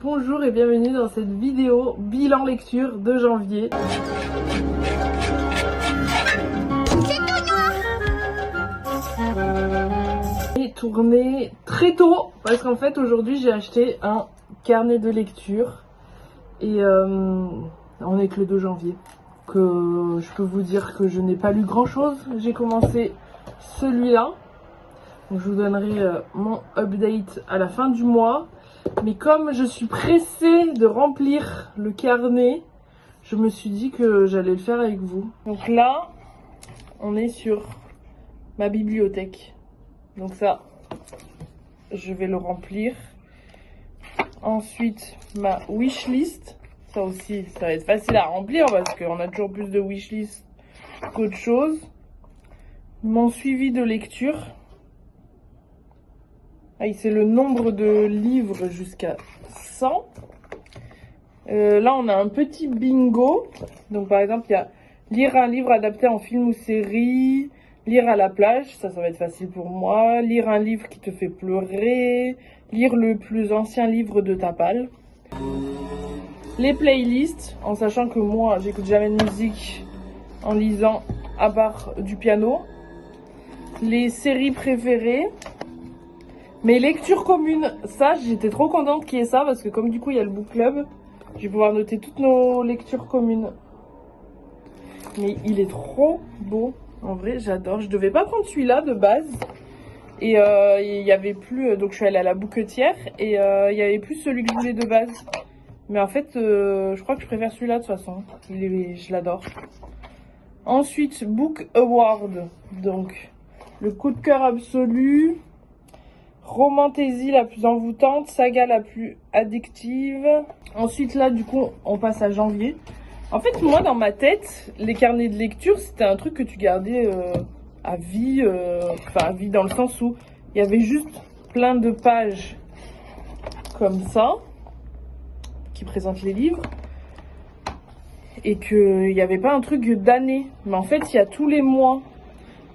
Bonjour et bienvenue dans cette vidéo bilan lecture de janvier. Et tourné très tôt parce qu'en fait aujourd'hui j'ai acheté un carnet de lecture et on est que le 2 janvier. Je peux vous dire que je n'ai pas lu grand chose. J'ai commencé celui-là. Donc je vous donnerai mon update à la fin du mois. Mais comme je suis pressée de remplir le carnet, je me suis dit que j'allais le faire avec vous. Donc là, on est sur ma bibliothèque. Donc ça, je vais le remplir. Ensuite, ma wishlist. Ça aussi, ça va être facile à remplir parce qu'on a toujours plus de wishlist qu'autre chose. Mon suivi de lecture. C'est le nombre de livres jusqu'à 100. Là, on a un petit bingo. Donc, par exemple, il y a lire un livre adapté en film ou série, lire à la plage, ça va être facile pour moi, lire un livre qui te fait pleurer, lire le plus ancien livre de ta palle. Les playlists, en sachant que moi, j'écoute jamais de musique en lisant à part du piano. Les séries préférées. Mes lectures communes, ça j'étais trop contente qu'il y ait ça parce que comme du coup il y a le book club, je vais pouvoir noter toutes nos lectures communes. Mais il est trop beau, en vrai j'adore. Je devais pas prendre celui-là de base et il y avait plus, donc je suis allée à la bouquetière et il y avait plus celui que je voulais de base. Mais en fait je crois que je préfère celui-là de toute façon, je l'adore. Ensuite Book Award, donc le coup de cœur absolu. Romantaisie la plus envoûtante, saga la plus addictive. Ensuite là du coup on passe à janvier. En fait moi dans ma tête les carnets de lecture c'était un truc que tu gardais à vie, enfin à vie dans le sens où il y avait juste plein de pages comme ça qui présentent les livres et qu'il n'y avait pas un truc d'année. Mais en fait il y a tous les mois,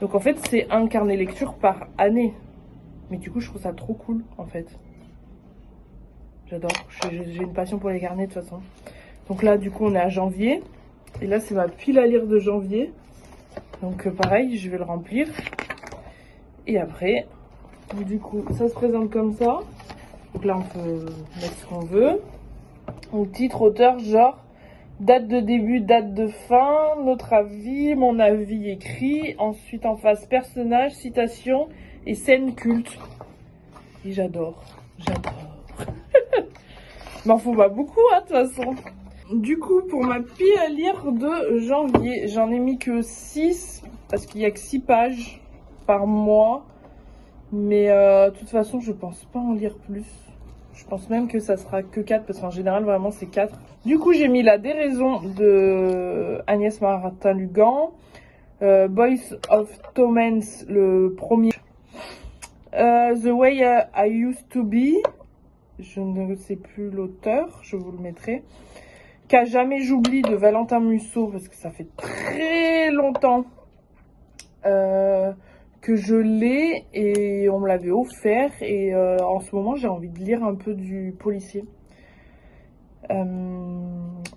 donc en fait c'est un carnet lecture par année. Mais du coup, je trouve ça trop cool, en fait. J'adore. J'ai une passion pour les carnets, de toute façon. Donc là, du coup, on est à janvier. Et là, c'est ma pile à lire de janvier. Donc, pareil, je vais le remplir. Et après, du coup, ça se présente comme ça. Donc là, on peut mettre ce qu'on veut. Donc, titre, auteur, genre, date de début, date de fin, notre avis, mon avis écrit. Ensuite, en face, personnage, citation et scène culte. Et j'adore. M'en faut pas beaucoup, hein, de toute façon. Du coup, pour ma pile à lire de janvier, j'en ai mis que 6, parce qu'il y a que 6 pages par mois. Mais de toute façon, je pense pas en lire plus. Je pense même que ça sera que 4, parce qu'en général, vraiment, c'est 4. Du coup, j'ai mis La déraison de Agnès Martin-Lugan. Boys of Torments, le premier. The Way I Used to Be, je ne sais plus l'auteur, je vous le mettrai. Qu'à jamais j'oublie de Valentin Musso, parce que ça fait très longtemps que je l'ai et on me l'avait offert. Et en ce moment, j'ai envie de lire un peu du policier.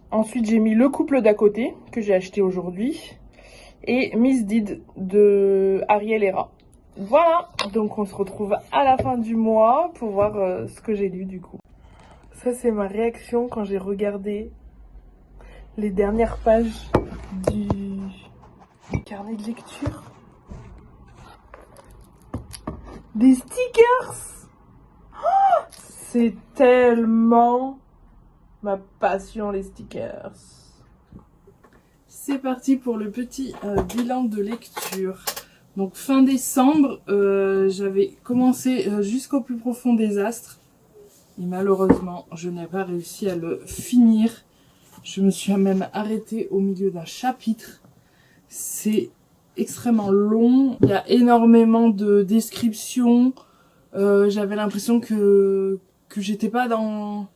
Ensuite, j'ai mis Le couple d'à côté, que j'ai acheté aujourd'hui. Et Miss Deed de Ariel Hera. Voilà, donc on se retrouve à la fin du mois pour voir ce que j'ai lu du coup. Ça c'est ma réaction quand j'ai regardé les dernières pages du carnet de lecture. Des stickers, oh, c'est tellement ma passion les stickers. C'est parti pour le petit bilan de lecture. Donc fin décembre, j'avais commencé jusqu'au plus profond des astres. Et malheureusement, je n'ai pas réussi à le finir. Je me suis même arrêtée au milieu d'un chapitre. C'est extrêmement long. Il y a énormément de descriptions. J'avais l'impression que j'étais pas dans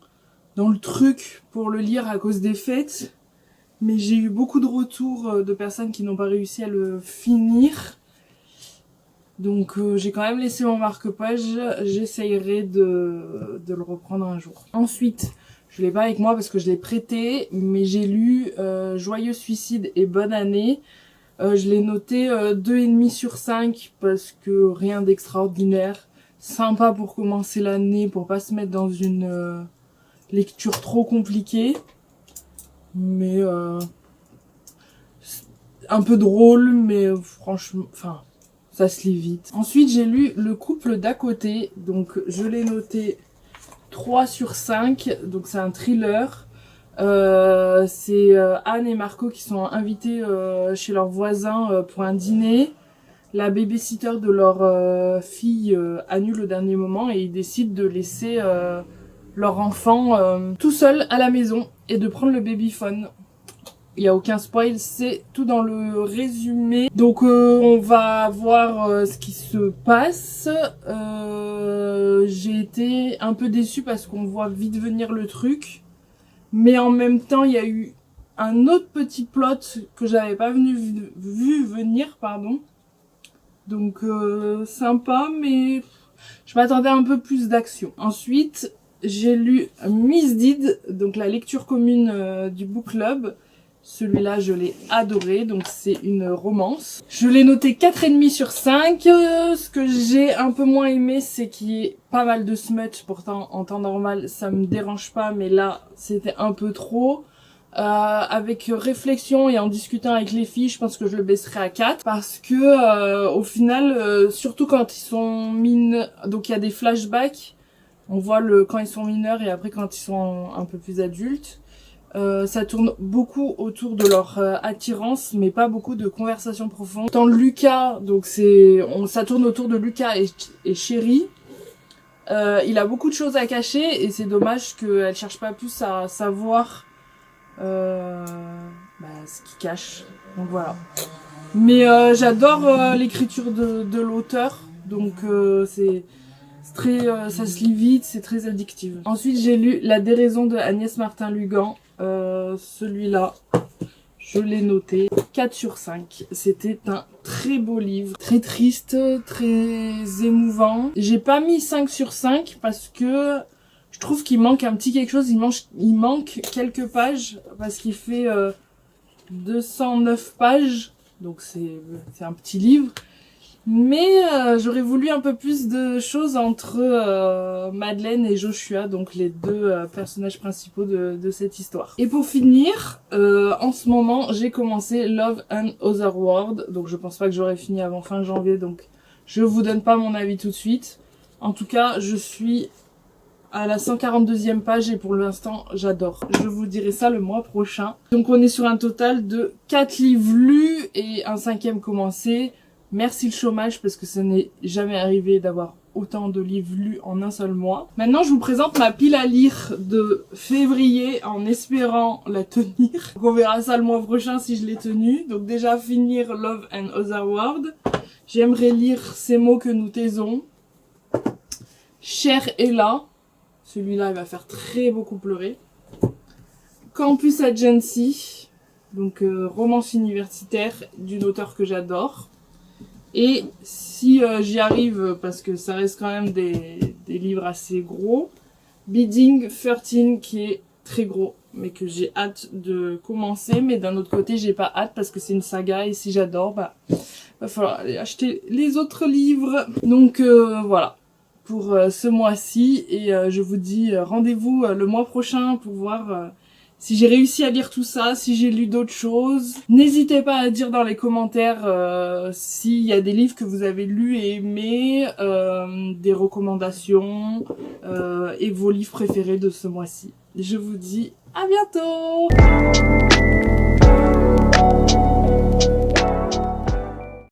le truc pour le lire à cause des fêtes. Mais j'ai eu beaucoup de retours de personnes qui n'ont pas réussi à le finir. Donc j'ai quand même laissé mon marque-page, j'essayerai de le reprendre un jour. Ensuite, Je l'ai pas avec moi parce que je l'ai prêté, mais j'ai lu Joyeux suicide et bonne année. Je l'ai noté 2,5 sur 5 parce que rien d'extraordinaire. Sympa pour commencer l'année, pour pas se mettre dans une lecture trop compliquée. Mais un peu drôle, mais franchement, enfin, ça se lit vite. Ensuite, j'ai lu Le couple d'à côté, donc je l'ai noté 3 sur 5, donc c'est un thriller. C'est Anne et Marco qui sont invités chez leurs voisins pour un dîner. La babysitter de leur fille annule au dernier moment et ils décident de laisser leur enfant tout seul à la maison et de prendre le babyphone. Il n'y a aucun spoil, c'est tout dans le résumé. Donc on va voir ce qui se passe. J'ai été un peu déçue parce qu'on voit vite venir le truc. Mais en même temps, il y a eu un autre petit plot que j'avais pas vu venir, pardon. Donc sympa, mais je m'attendais à un peu plus d'action. Ensuite, j'ai lu Miss Deed, donc la lecture commune du book club. Celui-là, je l'ai adoré, donc c'est une romance. Je l'ai noté 4,5 sur 5. Ce que j'ai un peu moins aimé, c'est qu'il y ait pas mal de smut. Pourtant, en temps normal, ça me dérange pas, mais là, c'était un peu trop. Avec réflexion et en discutant avec les filles, je pense que je le baisserai à 4. Parce que, au final, surtout quand ils sont mineurs, donc il y a des flashbacks. On voit quand ils sont mineurs et après quand ils sont un peu plus adultes. Ça tourne beaucoup autour de leur attirance, mais pas beaucoup de conversations profondes. Tant Lucas, donc ça tourne autour de Lucas et Chéri. Il a beaucoup de choses à cacher et c'est dommage qu'elle cherche pas plus à savoir ce qu'il cache. Donc voilà. Mais j'adore l'écriture de l'auteur, donc c'est très, ça se lit vite, c'est très addictif. Ensuite, j'ai lu La déraison de Agnès Martin-Lugan. Celui-là, je l'ai noté 4 sur 5. C'était un très beau livre, très triste, très émouvant. J'ai pas mis 5 sur 5 parce que je trouve qu'il manque un petit quelque chose. Il manque quelques pages parce qu'il fait 209 pages. Donc c'est un petit livre. Mais j'aurais voulu un peu plus de choses entre Madeleine et Joshua, donc les deux personnages principaux de cette histoire. Et pour finir, en ce moment, j'ai commencé Love and Other World, donc je pense pas que j'aurai fini avant fin janvier, donc je vous donne pas mon avis tout de suite. En tout cas, je suis à la 142e page et pour l'instant, j'adore. Je vous dirai ça le mois prochain. Donc on est sur un total de 4 livres lus et un 5e commencé. Merci le chômage parce que ça n'est jamais arrivé d'avoir autant de livres lus en un seul mois. Maintenant, je vous présente ma pile à lire de février en espérant la tenir. Donc, on verra ça le mois prochain si je l'ai tenue. Donc déjà, finir Love and Other World. J'aimerais lire Ces mots que nous taisons. Cher Ella. Celui-là, il va faire très beaucoup pleurer. Campus Agency. Donc romance universitaire d'une auteure que j'adore. Et si j'y arrive, parce que ça reste quand même des livres assez gros, Bidding 13 qui est très gros, mais que j'ai hâte de commencer. Mais d'un autre côté, j'ai pas hâte parce que c'est une saga et si j'adore, va falloir aller acheter les autres livres. Donc voilà, pour ce mois-ci. Et je vous dis rendez-vous le mois prochain pour voir... si j'ai réussi à lire tout ça, si j'ai lu d'autres choses. N'hésitez pas à dire dans les commentaires s'il y a des livres que vous avez lus et aimés, des recommandations et vos livres préférés de ce mois-ci. Je vous dis à bientôt!